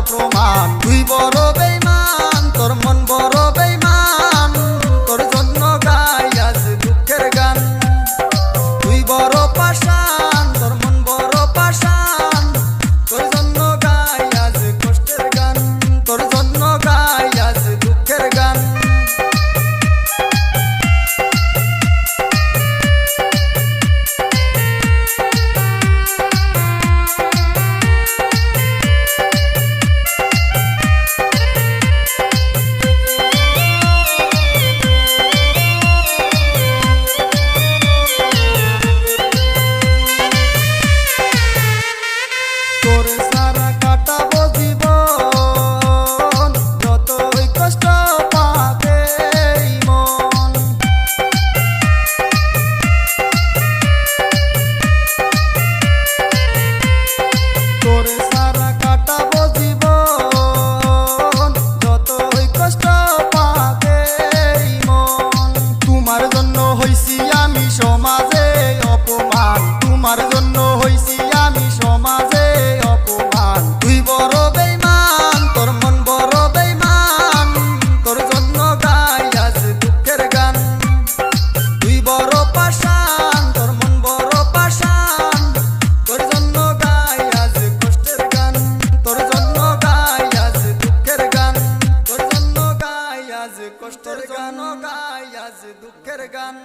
প্রমাণ। তুই বড় বেঈমান, তোর মন বড় বেঈমান, তোর জন্য গাই আজ দুঃখের গান। তুই বড় পাষাণ, তোর মন বড় পাষাণ, তোর জন্য গাই আজ কষ্টের গান, তোর জন্য গাই আজ দুঃখের গান। তোমার জন্য হইছি আমি সমাজে অপমান। তুই বড় বেঈমান, তোর মন বড় বেঈমান, তোর জন্য গাই আজ দুঃখের গান। তুই বড় পাষাণ, তোর মন বড় পাষাণ, তোর জন্য গাই আজ কষ্টের গান, তোর জন্য গাই আজ দুঃখের গান, তোর জন্য গাই আজ কষ্টের গান, গাই আজ দুঃখের গান।